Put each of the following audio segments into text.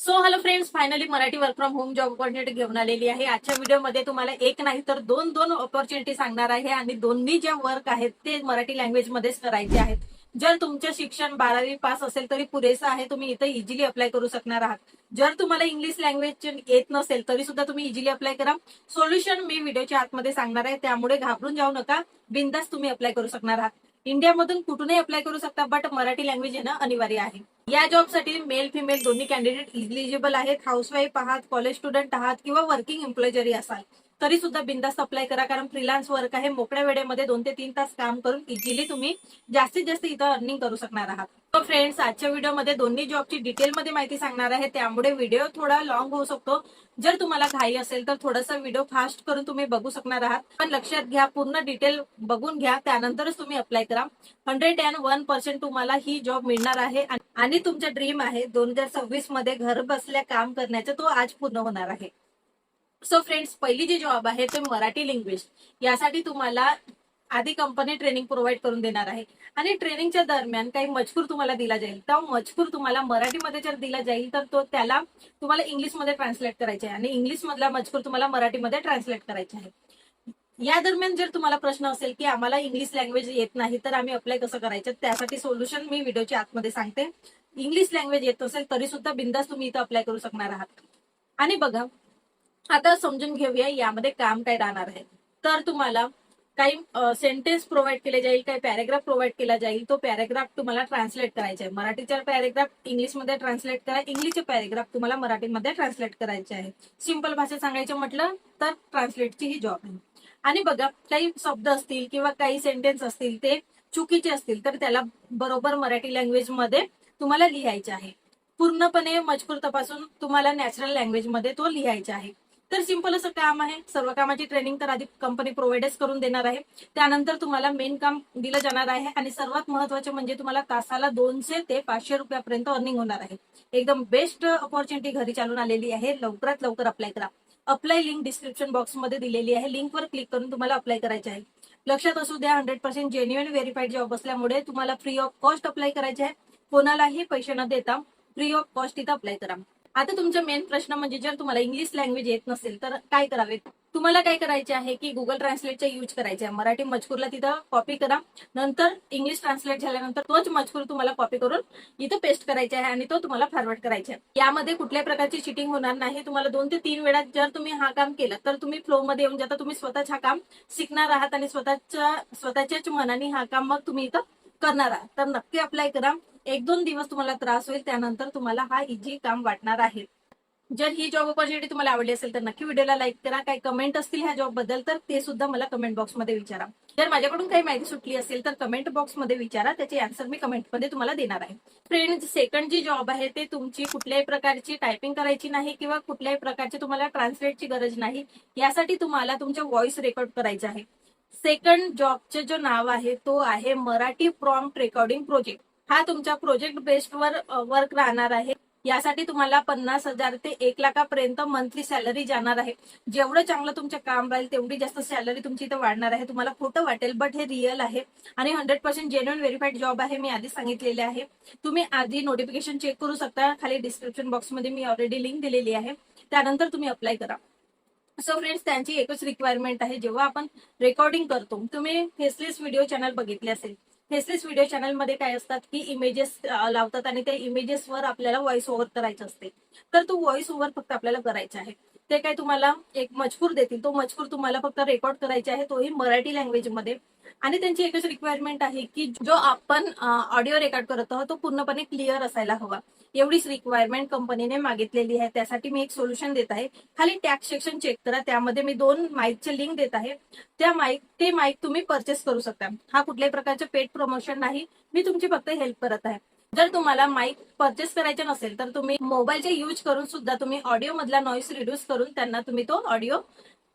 So hello friends, finally Marathi work from home job opportunity घेऊन आलेली आहे. आजच्या व्हिडिओमध्ये तुम्हाला एक नाही तर दोन दोन अपॉर्च्युनिटी सांगणार आहे आणि दोन्ही जे वर्क आहेत ते मराठी लँग्वेजमध्येच करायचे आहेत. जर तुमचं शिक्षण 12वी पास असेल तरी पुरेसं आहे, तुम्ही इथं इझिली अप्लाय करू शकणार आहात. जर तुम्हाला इंग्लिश लँग्वेज येत नसेल तरी सुद्धा तुम्ही इझिली अप्लाय करा. सोल्युशन मी व्हिडिओच्या आतमध्ये सांगणार आहे, त्यामुळे घाबरून जाऊ नका. बिंदास तुम्ही अप्लाय करू शकणार आहात. इंडियामधून कुठूनही अप्लाय करू शकता, बट मराठी लँग्वेज येणं अनिवार्य आहे. या जॉबसाठी मेल फिमेल दोन्ही कॅन्डिडेट इलिजिबल आहेत. हाऊसवाईफ आहात, कॉलेज स्टुडंट आहात किंवा वर्किंग एम्प्लॉय जरी असाल तरी सुद्धा बिंदास्त अप्लाय करा, कारण फ्रीलान्स वर्क आहे. मोकळ्या वेळेमध्ये 2 ते 3 तास काम करून इझिली तुम्ही जास्तीत जास्त इथं अर्निंग करू शकणार आहात. तर फ्रेंड्स, आजच्या व्हिडिओमध्ये दोन्ही जॉबची डिटेलमध्ये माहिती सांगणार आहे, त्यामुळे व्हिडिओ थोडा लॉंग होऊ शकतो. जर तुम्हाला घाई असेल तर थोडासा व्हिडिओ फास्ट करून तुम्ही बघू शकणार आहात, पण लक्षात घ्या, पूर्ण डिटेल बघून घ्या, त्यानंतरच तुम्ही अप्लाय करा. 101% तुम्हाला ही जॉब मिळणार आहे आणि तुमचा ड्रीम आहे 2026 मध्ये घर बसल्या काम करण्याचा, तो आज पूर्ण होणार आहे. सो फ्रेंड्स, पहिली जी जॉब आहे ते मराठी लँग्वेज. यासाठी तुम्हाला आधी कंपनी ट्रेनिंग प्रोव्हाइड करून देणार आहे आणि ट्रेनिंगच्या दरम्यान काही मजकूर तुम्हाला दिला जाईल. तो मजकूर तुम्हाला मराठीमध्ये जर दिला जाईल तर तो त्याला तुम्हाला इंग्लिशमध्ये ट्रान्सलेट करायचे आहे आणि इंग्लिश मधला मजकूर तुम्हाला मराठीमध्ये ट्रान्सलेट करायचे आहे. या दरम्यान जर तुम्हाला प्रश्न असेल की आम्हाला इंग्लिश लँग्वेज येत नाही तर आम्ही अप्लाय कसं करायचं, त्यासाठी सोल्युशन मी व्हिडिओच्या आतमध्ये सांगते. इंग्लिश लँग्वेज येत असेल तरी सुद्धा बिंदास तुम्ही इथं अप्लाय करू शकणार आहात. आणि बघा, आता समजून घेऊया यामध्ये काम काय राहणार आहे. तर तुम्हाला काही सेंटेन्स प्रोव्हाइड केले जाईल, काही पॅरेग्राफ प्रोव्हाइड केला जाईल. तो पॅरेग्राफ तुम्हाला ट्रान्सलेट करायचा आहे. मराठीचा पॅरेग्राफ इंग्लिशमध्ये ट्रान्सलेट करा, इंग्लिशचे पॅरेग्राफ तुम्हाला मराठीमध्ये ट्रान्सलेट करायचे आहे. सिंपल भाषेत सांगायचं म्हटलं तर ट्रान्सलेटची ही जॉब आहे. आणि बघा, काही शब्द असतील किंवा काही सेंटेन्स असतील ते चुकीचे असतील तर त्याला बरोबर मराठी लँग्वेजमध्ये तुम्हाला लिहायचे आहे. पूर्णपणे मजकूर तपासून तुम्हाला नॅचरल लँग्वेजमध्ये तो लिहायचा आहे. तर सिंपल असं काम आहे. सर्व कामाची ट्रेनिंग तर आधी कंपनी प्रोव्हाइडच करून देणार आहे. त्यानंतर तुम्हाला मेन काम दिलं जाणार आहे आणि सर्वात महत्वाचे म्हणजे तुम्हाला तासाला 200 ते 500 रुपयापर्यंत अर्निंग होणार आहे. एकदम बेस्ट अपॉर्च्युनिटी घरी चालून आलेली आहे. लवकरात लवकर अप्लाय करा. अप्लाय लिंक डिस्क्रिप्शन बॉक्समध्ये दिलेली आहे. लिंकवर क्लिक करून तुम्हाला अप्लाय करायचे आहे. लक्षात असू द्या, 100% जेन्युइन व्हेरीफाईड जॉब असल्यामुळे तुम्हाला फ्री ऑफ कॉस्ट अप्लाय करायचे आहे. कोणालाही पैसे न देता फ्री ऑफ कॉस्ट इथं अप्लाय करा. आता तुमचा मेन प्रश्न म्हणजे जर तुम्हाला इंग्लिश लँग्वेज येत नसेल तर काय करावे. तुम्हाला काय करायचे आहे की गुगल ट्रान्सलेटचा यूज करायचा आहे. मराठी मजकूरला तिथं कॉपी करा, नंतर इंग्लिश ट्रान्सलेट झाल्यानंतर तोच मजकूर तुम्हाला कॉपी करून इथं पेस्ट करायचा आहे आणि तो तुम्हाला फॉरवर्ड करायचा आहे. यामध्ये कुठल्याही प्रकारची चिटिंग होणार नाही. तुम्हाला 2 ते 3 वेळा जर तुम्ही हा काम केलं तर तुम्ही फ्लो मध्ये येऊन जाता. तुम्ही स्वतःच हा काम शिकणार आहात आणि स्वतःच्याच मनाने हा काम मग तुम्ही इथं करणार आहात. तर नक्की अप्लाय करा. 1-2 दिवस तुम्हाला त्रास होईल, त्यानंतर तुम्हाला हा इझी काम वाटणार आहे. जर ही जॉब अपॉर्च्युनिटी तुम्हाला आवडली असेल तर नक्की व्हिडिओला लाईक करा. काही कमेंट असतील ह्या जॉब बद्दल तर ते सुद्धा मला कमेंट बॉक्समध्ये विचारा. जर माझ्याकडून काही माहिती सुटली असेल तर कमेंट बॉक्समध्ये विचारा, त्याची आन्सर मी कमेंटमध्ये तुम्हाला देणार आहे. फ्रेंड्स, सेकंड जी जॉब आहे ते तुमची कुठल्याही प्रकारची टायपिंग करायची नाही किंवा कुठल्याही प्रकारची तुम्हाला ट्रान्सलेटची गरज नाही. यासाठी तुम्हाला तुमच्या व्हॉइस रेकॉर्ड करायचं आहे. सेकंड जॉबचं जो नाव आहे तो आहे मराठी प्रॉम्प्ट रेकॉर्डिंग प्रोजेक्ट. हा तुमच्या प्रोजेक्ट बेस्ड वर वर्क राहणार आहे. यासाठी तुम्हाला 50,000 ते 1,00,000पर्यंत मंथली सॅलरी जाणार आहे. जेवढं चांगलं तुमचं काम राहील तेवढी जास्त सॅलरी तुमची इथं वाढणार आहे. तुम्हाला खोटं वाटेल बट हे रिअल आहे आणि 100% जेन्युइन व्हेरीफाईड जॉब आहे. मी आधी सांगितलेले आहे. तुम्ही आधी नोटिफिकेशन चेक करू शकता. खाली डिस्क्रिप्शन बॉक्समध्ये मी ऑलरेडी लिंक दिलेली आहे. त्यानंतर तुम्ही अप्लाय करा. सो फ्रेंड्स, त्यांची एकच रिक्वायरमेंट आहे. जेव्हा आपण रेकॉर्डिंग करतो, तुम्ही फेसलेस व्हिडिओ चॅनल बघितले असेल. फेसलेस व्हिडिओ चॅनल मध्ये काय असतात की इमेजेस लावतात आणि त्या इमेजेसवर आपल्याला व्हॉइस ओव्हर करायचं असते. तर तो व्हॉइस ओव्हर फक्त आपल्याला करायचा आहे. ते काय तुम्हाला एक मजकूर देतील, तो मजकूर तुम्हाला फक्त रेकॉर्ड करायचा आहे, तोही मराठी लँग्वेजमध्ये. आणि त्यांची एकच रिक्वायरमेंट आहे की जो आपण ऑडिओ रेकॉर्ड करत आहोत तो पूर्णपणे क्लिअर असायला हवा. एवढीच रिक्वायरमेंट कंपनीने मागितलेली आहे. त्यासाठी मी एक सोल्युशन देत आहे. खाली टॅग सेक्शन चेक करा, त्यामध्ये मी 2 माईकचे लिंक देत आहे. ते माईक तुम्ही परचेस करू शकता. हा कुठल्याही प्रकारचं पेड प्रमोशन नाही, मी तुमची फक्त हेल्प करत आहे. जर तुम्हाला माईक परचेस करायचे नसेल तर तुम्ही मोबाईलचे यूज करून सुद्धा तुम्ही ऑडिओ मधला नॉईस रिड्यूस करून त्यांना तुम्ही तो ऑडिओ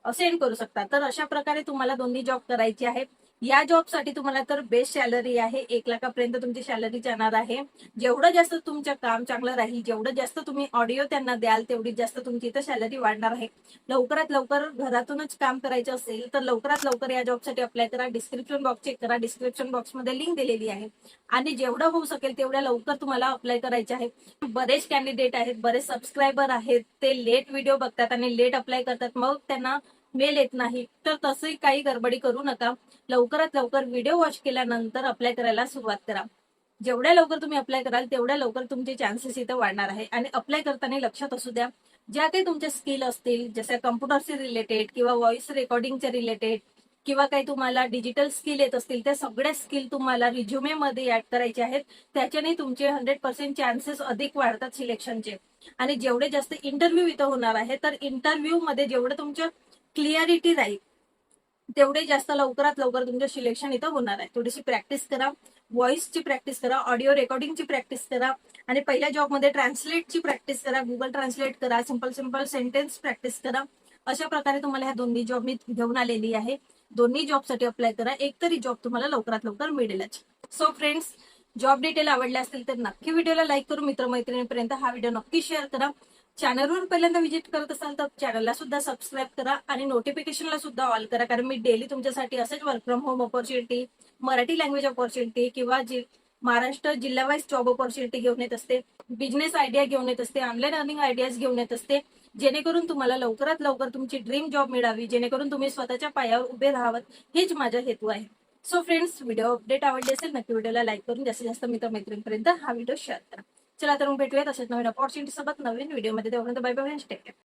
सेंड करू शकता. तर अशा प्रकारे तुम्हाला दोन्ही जॉब करायची आहे. या जॉबसाठी तुम्हाला तर बेस्ट सॅलरी आहे, 1 लाखापर्यंत तुमची सॅलरी जाणार आहे. जेवढं जास्त तुमचं काम चांगलं राहील, जेवढं जास्त तुम्ही ऑडिओ त्यांना द्याल, तेवढी जास्त तुमची इथं सॅलरी वाढणार आहे. लवकरात लवकर घरातूनच काम करायचं असेल तर लवकरात लवकर या जॉबसाठी अप्लाय करा. डिस्क्रिप्शन बॉक्स चेक करा, डिस्क्रिप्शन बॉक्समध्ये लिंक दिलेली आहे आणि जेवढं होऊ शकेल तेवढ्या लवकर तुम्हाला अप्लाय करायचे आहे. बरेच कॅन्डिडेट आहेत, बरेच सबस्क्रायबर आहेत, ते लेट व्हिडिओ बघतात आणि लेट अप्लाय करतात, मग त्यांना मेल येत नाही. तर तसंही काही गडबडी करू नका. लवकरात लवकर व्हिडिओ वॉच केल्यानंतर अप्लाय करायला सुरुवात करा. जेवढ्या लवकर तुम्ही अप्लाय कराल तेवढ्या लवकर तुमचे चान्सेस इथं वाढणार आहे. आणि अप्लाय करताना लक्षात असू द्या, ज्या काही तुमच्या स्किल असतील, जसं कम्प्युटरशी रिलेटेड किंवा व्हॉइस रेकॉर्डिंगच्या रिलेटेड किंवा काही तुम्हाला डिजिटल स्किल येत असतील, त्या सगळ्या स्किल तुम्हाला रिझ्युमे मध्ये ऍड करायचे आहेत. त्याच्याने तुमचे 100% चान्सेस अधिक वाढतात सिलेक्शनचे. आणि जेवढे जास्त इंटरव्ह्यू इथं होणार आहे, तर इंटरव्ह्यू मध्ये जेवढं तुमचं क्लिअरिटी राहील तेवढे जास्त लवकरात लवकर तुमचं सिलेक्शन इथं होणार आहे. थोडीशी प्रॅक्टिस करा, व्हॉइसची प्रॅक्टिस करा, ऑडिओ रेकॉर्डिंगची प्रॅक्टिस करा आणि पहिल्या जॉबमध्ये ट्रान्सलेटची प्रॅक्टिस करा, गुगल ट्रान्सलेट करा, सिंपल सिंपल सेंटेन्स प्रॅक्टिस करा. अशा प्रकारे तुम्हाला ह्या दोन्ही जॉब मी घेऊन आलेली आहे. दोन्ही जॉबसाठी अप्लाय करा, एक तरी जॉब तुम्हाला लवकरात लवकर मिळेलच. सो फ्रेंड्स, जॉब डिटेल आवडले असतील तर नक्की व्हिडिओला लाईक करून मित्रमैत्रिणींपर्यंत हा व्हिडिओ नक्की शेअर करा. चॅनलवर पहिल्यांदा व्हिजिट करत असाल तर चॅनलला सुद्धा सबस्क्राईब करा आणि नोटिफिकेशनला सुद्धा ऑल करा, कारण मी डेली तुमच्यासाठी असेच work from home opportunity, Marathi language opportunity किंवा महाराष्ट्र जिल्हा वाईज जॉब ऑपॉर्च्युनिटी घेऊन येत असते, बिझनेस आयडिया घेऊन येत असते, ऑनलाईन अर्निंग आयडियाज घेऊन येत असते, जेणेकरून तुम्हाला लवकरात लवकर तुमची ड्रीम जॉब मिळावी, जेणेकरून तुम्ही स्वतःच्या पायावर उभे राहावं, हेच माझा हेतू आहे. सो फ्रेंड्स, व्हिडिओ अपडेट आवडले असेल नक्की व्हिडिओला लाईक करून जास्तीत जास्त मित्रमैत्रिणींपर्यंत हा व्हिडिओ शेअर करा. चला तर मग भेटूयात असेच नवीन ऑपॉर्च्युनिटी सोबत नवीन व्हिडिओमध्ये. तेव्हा बाय बाय, टेक केअर.